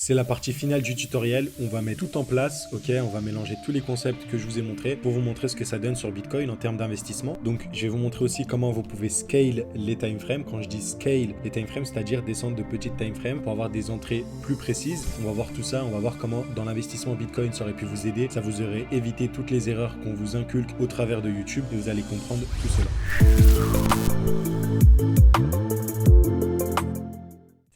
C'est la partie finale du tutoriel. On va mettre tout en place, ok? On va mélanger tous les concepts que je vous ai montrés pour vous montrer ce que ça donne sur Bitcoin en termes d'investissement. Donc, je vais vous montrer aussi comment vous pouvez scale les timeframes. Quand je dis scale les timeframes, c'est-à-dire descendre de petites timeframes pour avoir des entrées plus précises. On va voir tout ça. On va voir comment dans l'investissement Bitcoin ça aurait pu vous aider. Ça vous aurait évité toutes les erreurs qu'on vous inculque au travers de YouTube et vous allez comprendre tout cela.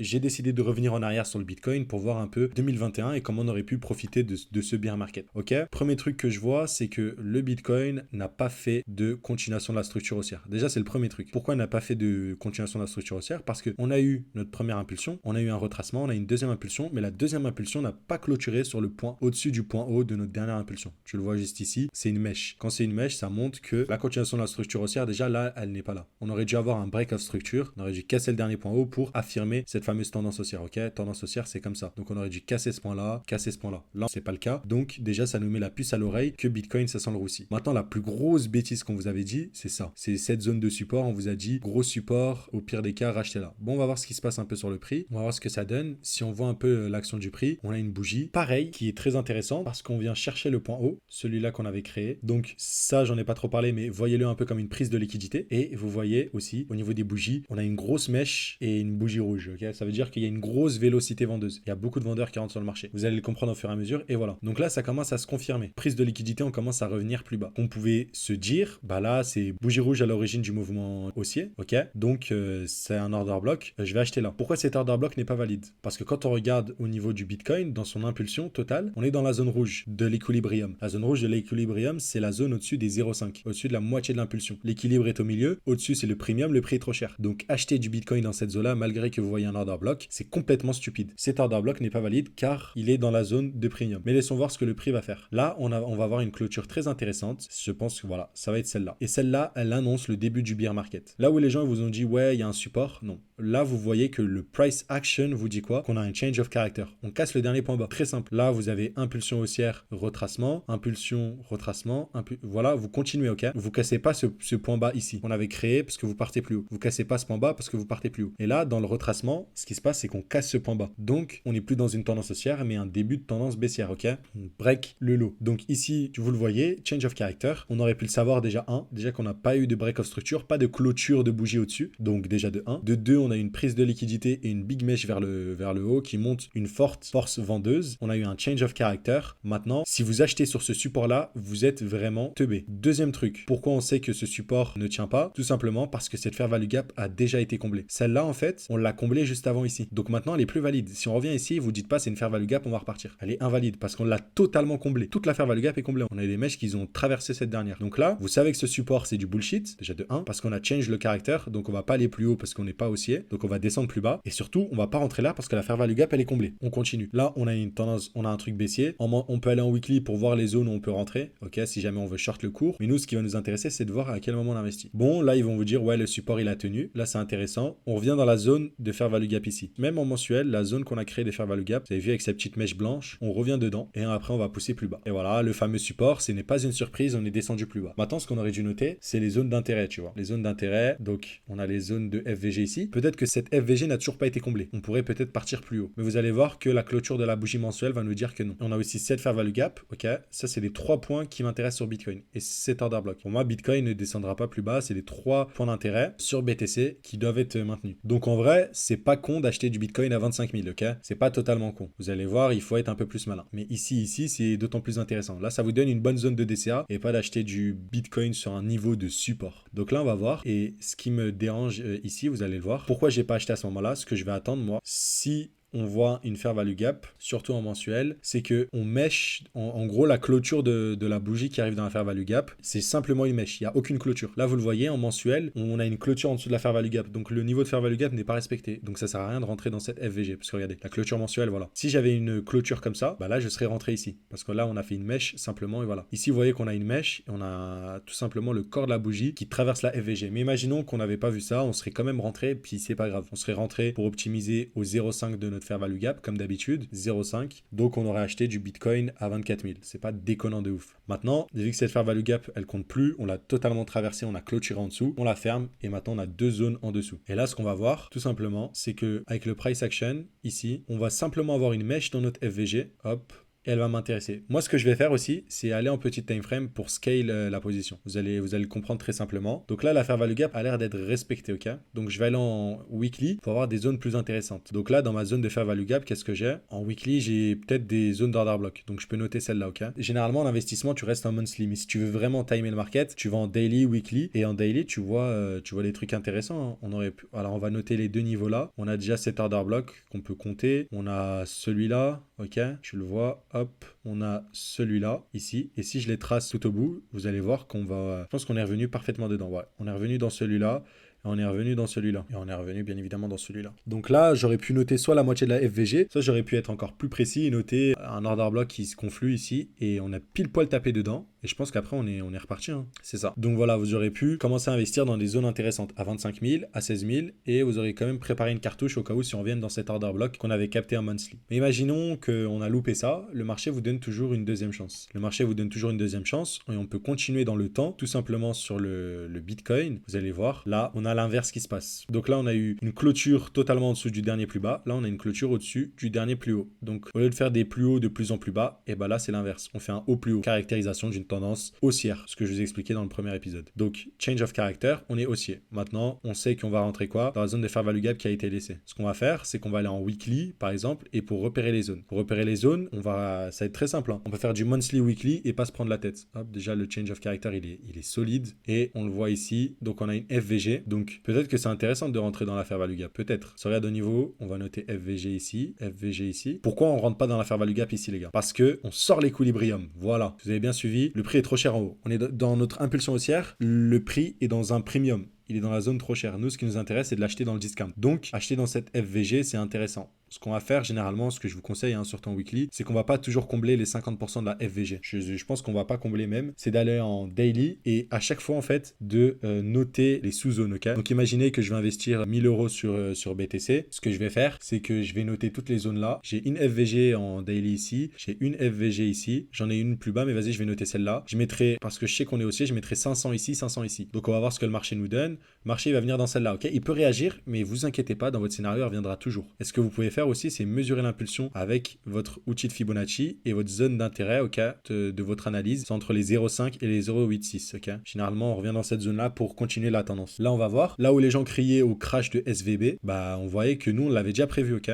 J'ai décidé de revenir en arrière sur le Bitcoin pour voir un peu 2021 et comment on aurait pu profiter de ce bear market. Ok. Premier truc que je vois, c'est que le Bitcoin n'a pas fait de continuation de la structure haussière. Déjà, c'est le premier truc. Pourquoi il n'a pas fait de continuation de la structure haussière? Parce qu'on a eu notre première impulsion, on a eu un retracement, on a eu une deuxième impulsion, mais la deuxième impulsion n'a pas clôturé sur le point au-dessus du point haut de notre dernière impulsion. Tu le vois juste ici, c'est une mèche. Quand c'est une mèche, ça montre que la continuation de la structure haussière, déjà là, elle n'est pas là. On aurait dû avoir un break of structure, on aurait dû casser le dernier point haut pour affirmer cette fameuse tendance haussière, ok? Tendance haussière, c'est comme ça. Donc on aurait dû casser ce point-là, casser ce point-là. Là, c'est pas le cas. Donc déjà, ça nous met la puce à l'oreille que Bitcoin, ça sent le roussi. Maintenant, la plus grosse bêtise qu'on vous avait dit, c'est ça. C'est cette zone de support. On vous a dit, gros support, au pire des cas, rachetez là. Bon, on va voir ce qui se passe un peu sur le prix. On va voir ce que ça donne. Si on voit un peu l'action du prix, on a une bougie, pareil, qui est très intéressante parce qu'on vient chercher le point haut, celui-là qu'on avait créé. Donc ça, j'en ai pas trop parlé, mais voyez-le un peu comme une prise de liquidité. Et vous voyez aussi, au niveau des bougies, on a une grosse mèche et une bougie rouge, ok? Ça veut dire qu'il y a une grosse vélocité vendeuse. Il y a beaucoup de vendeurs qui rentrent sur le marché. Vous allez le comprendre au fur et à mesure. Et voilà. Donc là, ça commence à se confirmer. Prise de liquidité, on commence à revenir plus bas. On pouvait se dire, bah là, c'est bougie rouge à l'origine du mouvement haussier. Ok. Donc, c'est un order block. Je vais acheter là. Pourquoi cet order block n'est pas valide? Parce que quand on regarde au niveau du Bitcoin, dans son impulsion totale, on est dans la zone rouge de l'équilibrium. La zone rouge de l'équilibrium, c'est la zone au-dessus des 0,5, au-dessus de la moitié de l'impulsion. L'équilibre est au milieu. Au-dessus, c'est le premium. Le prix est trop cher. Donc, acheter du Bitcoin dans cette zone-là, malgré que vous voyez un order block, c'est complètement stupide. Cet order block n'est pas valide car il est dans la zone de premium. Mais laissons voir ce que le prix va faire. Là, on va avoir une clôture très intéressante. Je pense que voilà, ça va être celle-là. Et celle-là, elle annonce le début du bear market. Là où les gens vous ont dit, ouais, il y a un support, non. Là, vous voyez que le price action vous dit quoi? Qu'on a un change of character. On casse le dernier point bas. Très simple. Là, vous avez impulsion haussière, retracement, impulsion, retracement, voilà, vous continuez, ok? Vous cassez pas ce point bas ici. On avait créé parce que vous partez plus haut. Vous cassez pas ce point bas parce que vous partez plus haut. Et là, dans le retracement, ce qui se passe, c'est qu'on casse ce point bas. Donc, on n'est plus dans une tendance haussière, mais un début de tendance baissière, ok? On break le low. Donc ici, vous le voyez, change of character. On aurait pu le savoir déjà déjà qu'on n'a pas eu de break of structure, pas de clôture de bougie au-dessus. Donc déjà de 1. De 2, on a une prise de liquidité et une big mesh vers le haut qui monte une forte force vendeuse. On a eu un change of character. Maintenant, si vous achetez sur ce support-là, vous êtes vraiment teubé. Deuxième truc, pourquoi on sait que ce support ne tient pas? Tout simplement parce que cette fair value gap a déjà été comblée. Celle-là, en fait, on l'a comblée juste avant ici. Donc maintenant, elle est plus valide. Si on revient ici, vous dites pas c'est une fair value gap, on va repartir. Elle est invalide parce qu'on l'a totalement comblée. Toute la fair value gap est comblée. On a des mèches qui ont traversé cette dernière. Donc là, vous savez que ce support c'est du bullshit, déjà de 1, parce qu'on a change le caractère, donc on va pas aller plus haut parce qu'on n'est pas haussier, donc on va descendre plus bas. Et surtout, on va pas rentrer là parce que la fair value gap elle est comblée. On continue. Là, on a une tendance, on a un truc baissier. On peut aller en weekly pour voir les zones où on peut rentrer, ok, si jamais on veut short le cours. Mais nous, ce qui va nous intéresser, c'est de voir à quel moment on investit. Bon, là, ils vont vous dire, ouais, le support il a tenu. Là, c'est intéressant. On revient dans la zone de fair value gap ici. Même en mensuel, la zone qu'on a créée des fair value gap, vous avez vu avec cette petite mèche blanche, on revient dedans et après on va pousser plus bas. Et voilà, le fameux support, ce n'est pas une surprise, on est descendu plus bas. Maintenant, ce qu'on aurait dû noter, c'est les zones d'intérêt, tu vois. Les zones d'intérêt, donc on a les zones de FVG ici. Peut-être que cette FVG n'a toujours pas été comblée. On pourrait peut-être partir plus haut. Mais vous allez voir que la clôture de la bougie mensuelle va nous dire que non. On a aussi cette fair value gap, ok. Ça, c'est les 3 points qui m'intéressent sur Bitcoin. Et cet order block. Pour moi, Bitcoin ne descendra pas plus bas. C'est les 3 points d'intérêt sur BTC qui doivent être maintenus. Donc en vrai, c'est pas con d'acheter du Bitcoin à 25 000, ok. C'est pas totalement con. Vous allez voir, il faut être un peu plus malin. Mais ici, c'est d'autant plus intéressant. Là, ça vous donne une bonne zone de DCA et pas d'acheter du Bitcoin sur un niveau de support. Donc là, on va voir. Et ce qui me dérange ici, vous allez le voir. Pourquoi j'ai pas acheté à ce moment-là? Ce que je vais attendre, moi, si on voit une fair value gap, surtout en mensuel, c'est que on mèche, en gros, la clôture de la bougie qui arrive dans la fair value gap, c'est simplement une mèche, il n'y a aucune clôture. Là, vous le voyez, en mensuel, on a une clôture en dessous de la fair value gap, donc le niveau de fair value gap n'est pas respecté, donc ça sert à rien de rentrer dans cette FVG, parce que regardez, la clôture mensuelle, voilà. Si j'avais une clôture comme ça, bah là, je serais rentré ici, parce que là, on a fait une mèche, simplement, et voilà. Ici, vous voyez qu'on a une mèche, et on a tout simplement le corps de la bougie qui traverse la FVG. Mais imaginons qu'on n'avait pas vu ça, on serait quand même rentré, puis c'est pas grave, on serait rentré pour optimiser au 0,5 de notre notre fair value gap, comme d'habitude, 0,5. Donc on aurait acheté du Bitcoin à 24 000. C'est pas déconnant de ouf. Maintenant, vu que cette fair value gap, elle compte plus, on l'a totalement traversée, on a clôturé en dessous, on la ferme et maintenant on a 2 zones en dessous. Et là, ce qu'on va voir, tout simplement, c'est que avec le price action, ici, on va simplement avoir une mèche dans notre FVG. Hop. Et elle va m'intéresser. Moi, ce que je vais faire aussi, c'est aller en petit time frame pour scale la position. Vous allez le comprendre très simplement. Donc là, la fair value gap a l'air d'être respectée, ok? Donc je vais aller en weekly pour avoir des zones plus intéressantes. Donc là, dans ma zone de fair value gap, qu'est-ce que j'ai? En weekly, j'ai peut-être des zones d'order block. Donc je peux noter celle-là, ok? Généralement, l'investissement, tu restes en monthly. Mais si tu veux vraiment timer le market, tu vas en daily, weekly. Et en daily, tu vois des trucs intéressants, hein. On aurait pu... Alors on va noter les deux niveaux là. On a déjà cet order block qu'on peut compter. On a celui-là, ok? Tu le vois. Hop, on a celui-là ici. Et si je les trace tout au bout, vous allez voir qu'on va... Je pense qu'on est revenu parfaitement dedans. Ouais, on est revenu dans celui-là. Et on est revenu dans celui-là. Et on est revenu bien évidemment dans celui-là. Donc là, j'aurais pu noter soit la moitié de la FVG, soit j'aurais pu être encore plus précis et noter un order block qui se conflue ici. Et on a pile poil tapé dedans. Et je pense qu'après, on est reparti, hein. C'est ça. Donc voilà, vous aurez pu commencer à investir dans des zones intéressantes à 25 000, à 16 000. Et vous aurez quand même préparé une cartouche au cas où si on vient dans cet order block qu'on avait capté en monthly. Mais imaginons qu'on a loupé ça. Le marché vous donne toujours une deuxième chance. Le marché vous donne toujours une deuxième chance. Et on peut continuer dans le temps, tout simplement sur le Bitcoin. Vous allez voir, là, on a l'inverse qui se passe. Donc là, on a eu une clôture totalement en dessous du dernier plus bas. Là, on a une clôture au-dessus du dernier plus haut. Donc, au lieu de faire des plus hauts de plus en plus bas, et ben là, c'est l'inverse. On fait un haut plus haut. Caractérisation d'une tendance haussière, ce que je vous ai expliqué dans le premier épisode. Donc, change of character, on est haussier. Maintenant, on sait qu'on va rentrer quoi? Dans la zone de fair value gap qui a été laissée. Ce qu'on va faire, c'est qu'on va aller en weekly, par exemple, et pour repérer les zones. Pour repérer les zones, ça va être très simple, hein. On peut faire du monthly, weekly et pas se prendre la tête. Hop, déjà, le change of character, il est solide et on le voit ici. Donc, on a une FVG. Donc, peut-être que c'est intéressant de rentrer dans la fair value gap. Peut-être. Si on regarde au niveau, on va noter FVG ici, FVG ici. Pourquoi on rentre pas dans la fair value gap ici, les gars? Parce que on sort l'équilibrium. Voilà. Vous avez bien suivi. Le prix est trop cher en haut. On est dans notre impulsion haussière. Le prix est dans un premium. Il est dans la zone trop chère. Nous, ce qui nous intéresse, c'est de l'acheter dans le discount. Donc, acheter dans cette FVG, c'est intéressant. Ce qu'on va faire, généralement, ce que je vous conseille, hein, sur ton weekly, c'est qu'on va pas toujours combler les 50% de la FVG. Je pense qu'on va pas combler même. C'est d'aller en daily et à chaque fois, en fait, de noter les sous-zones, ok? Donc, imaginez que je vais investir 1000 euros sur BTC. Ce que je vais faire, c'est que je vais noter toutes les zones là. J'ai une FVG en daily ici. J'ai une FVG ici. J'en ai une plus bas, mais vas-y, je vais noter celle-là. Je mettrai, parce que je sais qu'on est haussier, je mettrai 500 ici, 500 ici. Donc, on va voir ce que le marché nous donne. Le marché va venir dans celle-là, ok? Il peut réagir, mais vous inquiétez pas, dans votre scénario, il reviendra toujours. Est-ce que vous pouvez faire aussi, c'est mesurer l'impulsion avec votre outil de Fibonacci et votre zone d'intérêt, ok, de votre analyse. C'est entre les 0,5 et les 0,86, ok? Généralement, on revient dans cette zone-là pour continuer la tendance. Là, on va voir. Là où les gens criaient au crash de SVB, bah, on voyait que nous, on l'avait déjà prévu, ok?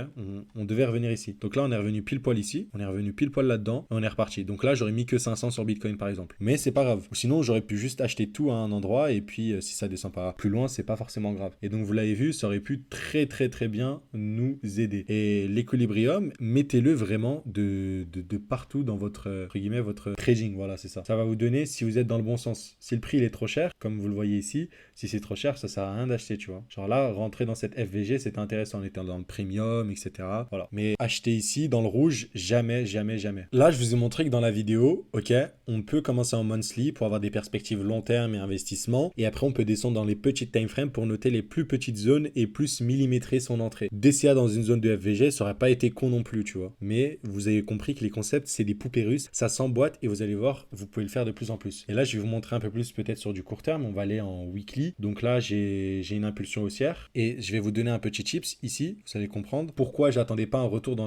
On devait revenir ici. Donc là, on est revenu pile poil ici. On est revenu pile poil là-dedans et on est reparti. Donc là, j'aurais mis que 500 sur Bitcoin, par exemple. Mais c'est pas grave. Ou sinon, j'aurais pu juste acheter tout à un endroit et puis, si ça descend pas plus loin, c'est pas forcément grave. Et donc, vous l'avez vu, ça aurait pu très, très, très bien nous aider. Et l'équilibrium, mettez-le vraiment de partout dans votre, entre guillemets, votre trading. Voilà, c'est ça. Ça va vous donner si vous êtes dans le bon sens. Si le prix il est trop cher, comme vous le voyez ici, si c'est trop cher, ça sert à rien d'acheter, tu vois. Genre là, rentrer dans cette FVG, c'est intéressant. On était dans le premium, etc. Voilà. Mais acheter ici, dans le rouge, jamais, jamais, jamais. Là, je vous ai montré que dans la vidéo, ok, on peut commencer en monthly pour avoir des perspectives long terme et investissement. Et après, on peut descendre dans les petites time frames pour noter les plus petites zones et plus millimétrer son entrée. DCA dans une zone de FVG, ça aurait pas été con non plus, tu vois. Mais vous avez compris que les concepts, c'est des poupées russes, ça s'emboîte et vous allez voir, vous pouvez le faire de plus en plus. Et là, je vais vous montrer un peu plus peut-être sur du court terme. On va aller en weekly. Donc là, j'ai une impulsion haussière et je vais vous donner un petit tips ici. Vous allez comprendre pourquoi j'attendais pas un retour dans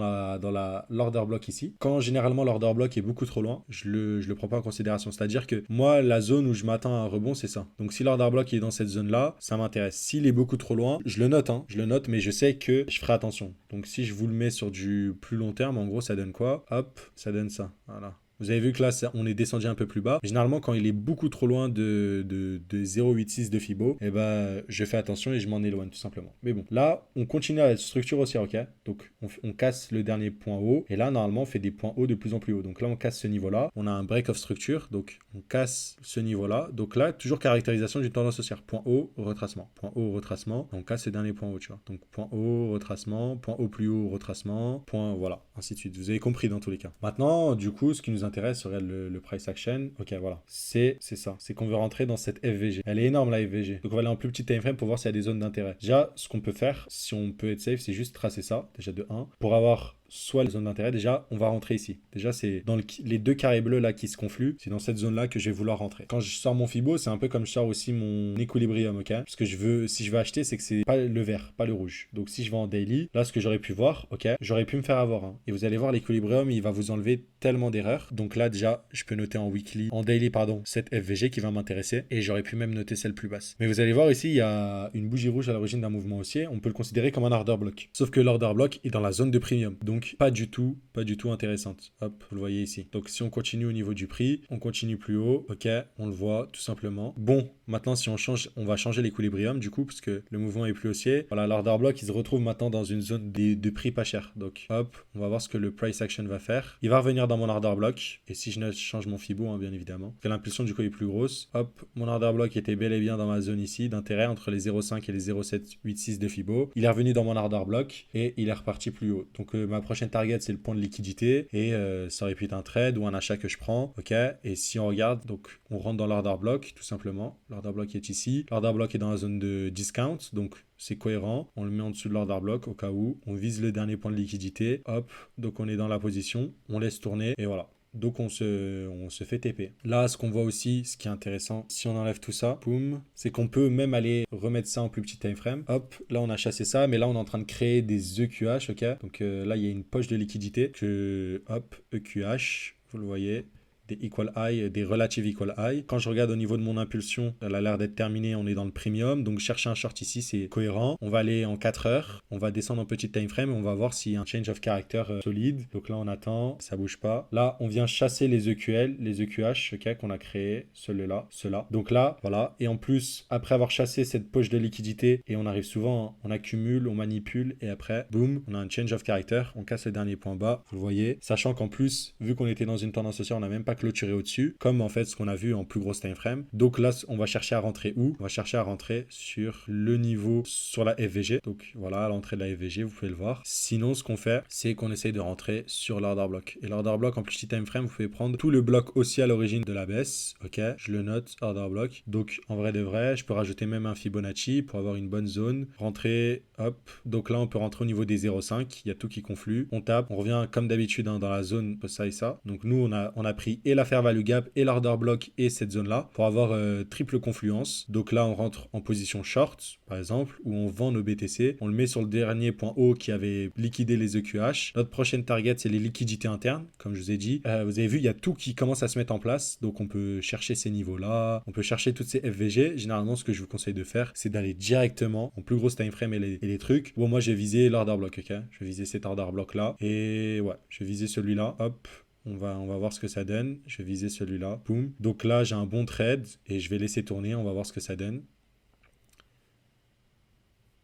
l'order block ici. Quand généralement l'order block est beaucoup trop loin, je le prends pas en considération. C'est-à-dire que moi, la zone où je m'attends à un rebond, c'est ça. Donc si l'order block est dans cette zone-là, ça m'intéresse. S'il est beaucoup trop loin, je le note, hein. Je le note, mais je sais que je ferai attention. Donc si je vous le mets sur du plus long terme, en gros, ça donne quoi? Hop, ça donne ça. Voilà. Vous avez vu que là, on est descendu un peu plus bas. Généralement, quand il est beaucoup trop loin de 0,86 de Fibo, eh ben, je fais attention et je m'en éloigne tout simplement. Mais bon, là, on continue à la structure haussière, ok? Donc, on casse le dernier point haut. Et là, normalement, on fait des points hauts de plus en plus haut. Donc là, on casse ce niveau-là. On a un break of structure. Donc, on casse ce niveau-là. Donc là, toujours caractérisation d'une tendance haussière. Point haut, retracement. Point haut, retracement. On casse ce dernier point haut, tu vois. Donc, point haut, retracement. Point haut plus haut, retracement. Point, voilà. Ainsi de suite. Vous avez compris dans tous les cas. Maintenant, du coup, ce qui nous d'intérêt serait le price action. Ok, voilà. C'est ça. C'est qu'on veut rentrer dans cette FVG. Elle est énorme, la FVG. Donc, on va aller en plus petit time frame pour voir s'il y a des zones d'intérêt. Déjà, ce qu'on peut faire, si on peut être safe, c'est juste tracer ça, déjà de 1, pour avoir soit les zones d'intérêt. Déjà, on va rentrer ici. Déjà, c'est dans les deux carrés bleus là qui se confluent. C'est dans cette zone-là que je vais vouloir rentrer. Quand je sors mon Fibo, c'est un peu comme je sors aussi mon Equilibrium, ok? Parce que si je veux acheter, c'est que c'est pas le vert, pas le rouge. Donc, si je vais en daily, là, ce que j'aurais pu voir, ok, j'aurais pu me faire avoir. Hein. Et vous allez voir, l'Equilibrium, il va vous enlever tellement d'erreurs. Donc là, déjà, je peux noter en daily, pardon, cette FVG qui va m'intéresser. Et j'aurais pu même noter celle plus basse. Mais vous allez voir ici, il y a une bougie rouge à l'origine d'un mouvement haussier. On peut le considérer comme un order block. Sauf que l'order block est dans la zone de premium. Donc, pas du tout intéressante. Hop, vous le voyez ici. Donc, si on continue au niveau du prix, on continue plus haut. Ok, on le voit tout simplement. Bon, maintenant, si on change, on va changer l'équilibrium du coup, parce que le mouvement est plus haussier. Voilà, l'order block, il se retrouve maintenant dans une zone de prix pas cher. Donc, hop, on va voir ce que le price action va faire. Il va revenir dans mon order block. Et si je change mon Fibo, hein, bien évidemment, que l'impulsion du coup est plus grosse. Hop, mon order block était bel et bien dans ma zone ici d'intérêt entre les 0,5 et les 0,786 de Fibo. Il est revenu dans mon order block et il est reparti plus haut. Donc, ma prochaine target, c'est le point de liquidité et ça aurait pu être un trade ou un achat que je prends. Ok, et si on regarde, donc on rentre dans l'order block tout simplement. L'order block est ici. L'order block est dans la zone de discount, donc c'est cohérent. On le met en dessous de l'order block au cas où. On vise le dernier point de liquidité. Hop, donc on est dans la position. On laisse tourner et voilà. Donc on se fait TP. Là, ce qu'on voit aussi, ce qui est intéressant, si on enlève tout ça, boum, c'est qu'on peut même aller remettre ça en plus petit time frame. Hop, là on a chassé ça, mais là on est en train de créer des EQH, ok. Donc là il y a une poche de liquidité que, hop, EQH, vous le voyez. Des equal high, des relative equal high. Quand je regarde au niveau de mon impulsion, elle a l'air d'être terminée, on est dans le premium. Donc chercher un short ici, c'est cohérent. On va aller en 4 heures, on va descendre en petit time frame et on va voir s'il y a un change of character solide. Donc là, on attend, ça bouge pas. Là, on vient chasser les EQL, les EQH, ok, qu'on a créé, ceux-là. Donc là, voilà. Et en plus, après avoir chassé cette poche de liquidité, et on arrive souvent, hein, on accumule, on manipule et après, boum, on a un change of character, on casse le dernier point bas, vous le voyez. Sachant qu'en plus, vu qu'on était dans une tendance haussière, on n'a même pas clôturer au-dessus, comme en fait ce qu'on a vu en plus grosse time frame. Donc là, on va chercher à rentrer où? On va chercher à rentrer sur le niveau, sur la FVG. Donc voilà, à l'entrée de la FVG, vous pouvez le voir. Sinon, ce qu'on fait, c'est qu'on essaye de rentrer sur l'order block. Et l'order block en plus petit time frame, vous pouvez prendre tout le bloc aussi à l'origine de la baisse. Ok, je le note, order block. Donc en vrai de vrai, je peux rajouter même un Fibonacci pour avoir une bonne zone. Rentrer, hop. Donc là, on peut rentrer au niveau des 0,5. Il y a tout qui conflue. On tape, on revient comme d'habitude hein, dans la zone ça et ça. Donc nous, on a pris et la fair value gap et l'order block et cette zone là pour avoir triple confluence. Donc là on rentre en position short par exemple où on vend nos BTC, on le met sur le dernier point haut qui avait liquidé les EQH. Notre prochaine target c'est les liquidités internes comme je vous ai dit. Vous avez vu il y a tout qui commence à se mettre en place, donc on peut chercher ces niveaux là, on peut chercher toutes ces FVG. Généralement ce que je vous conseille de faire c'est d'aller directement en plus grosse time frame et les trucs. Bon moi j'ai visé l'order block, ok, je vais viser cet order block là et ouais je vais viser celui-là, hop. On va voir ce que ça donne. Je vais viser celui-là. Boum. Donc là, j'ai un bon trade et je vais laisser tourner. On va voir ce que ça donne.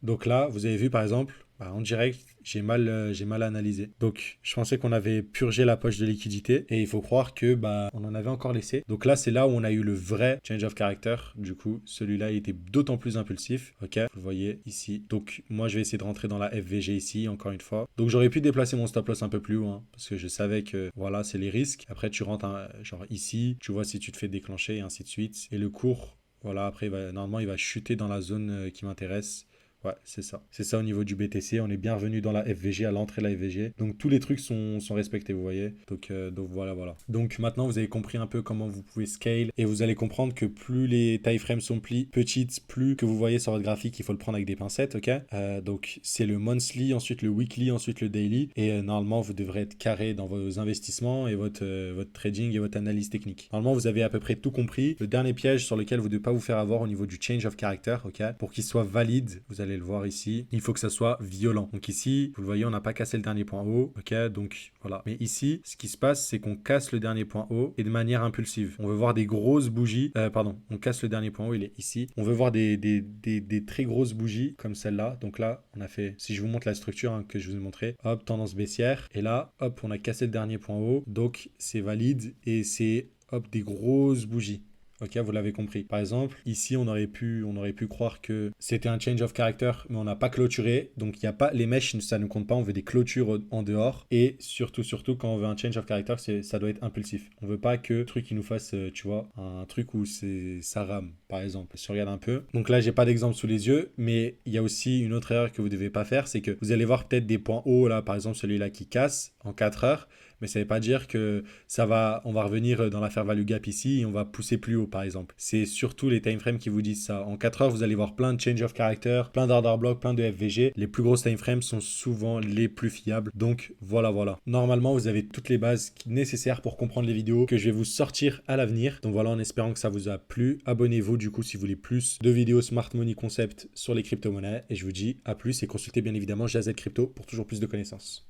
Donc là, vous avez vu par exemple, en direct, j'ai mal analysé. Donc, je pensais qu'on avait purgé la poche de liquidité et il faut croire que on en avait encore laissé. Donc là, c'est là où on a eu le vrai change of character. Du coup, celui-là, il était d'autant plus impulsif. Ok, vous le voyez ici. Donc, moi, je vais essayer de rentrer dans la FVG ici, encore une fois. Donc, j'aurais pu déplacer mon stop loss un peu plus haut, hein, parce que je savais que voilà, c'est les risques. Après, tu rentres genre ici, tu vois si tu te fais déclencher et ainsi de suite. Et le cours, voilà, après, normalement, il va chuter dans la zone qui m'intéresse. Ouais, c'est ça. C'est ça au niveau du BTC. On est bien revenu dans la FVG, à l'entrée de la FVG. Donc tous les trucs sont respectés, vous voyez. Donc voilà. Donc maintenant, vous avez compris un peu comment vous pouvez scale. Et vous allez comprendre que plus les time frames sont petites, plus que vous voyez sur votre graphique, il faut le prendre avec des pincettes, ok. Donc c'est le monthly, ensuite le weekly, ensuite le daily. Et normalement, vous devrez être carré dans vos investissements et votre trading et votre analyse technique. Normalement, vous avez à peu près tout compris. Le dernier piège sur lequel vous ne devez pas vous faire avoir au niveau du change of character, ok. Pour qu'il soit valide, vous allez le voir ici, il faut que ça soit violent. Donc ici, vous le voyez, on n'a pas cassé le dernier point haut, ok, donc voilà. Mais ici, ce qui se passe, c'est qu'on casse le dernier point haut et de manière impulsive. On veut voir des grosses bougies, on casse le dernier point haut, il est ici. On veut voir des très grosses bougies comme celle-là. Donc là, on a fait, si je vous montre la structure hein, que je vous ai montré, hop, tendance baissière. Et là, hop, on a cassé le dernier point haut. Donc c'est valide et c'est, hop, des grosses bougies. Ok, vous l'avez compris. Par exemple, ici, on aurait pu croire que c'était un change of character, mais on n'a pas clôturé. Donc, il n'y a pas les mèches, ça ne compte pas. On veut des clôtures en dehors. Et surtout, quand on veut un change of character, ça doit être impulsif. On veut pas que le truc il nous fasse, tu vois, un truc où ça rame, par exemple. Si on regarde un peu. Donc là, j'ai pas d'exemple sous les yeux, mais il y a aussi une autre erreur que vous devez pas faire, c'est que vous allez voir peut-être des points hauts là, par exemple celui-là qui casse en 4 heures. Mais ça ne veut pas dire que on va revenir dans la fair value gap ici et on va pousser plus haut, par exemple. C'est surtout les time frames qui vous disent ça. En 4 heures, vous allez voir plein de change of character, plein d'order block, plein de FVG. Les plus grosses time frames sont souvent les plus fiables. Donc voilà. Normalement, vous avez toutes les bases nécessaires pour comprendre les vidéos que je vais vous sortir à l'avenir. Donc voilà, en espérant que ça vous a plu. Abonnez-vous du coup si vous voulez plus de vidéos Smart Money Concept sur les crypto-monnaies. Et je vous dis à plus et consultez bien évidemment Jazet Crypto pour toujours plus de connaissances.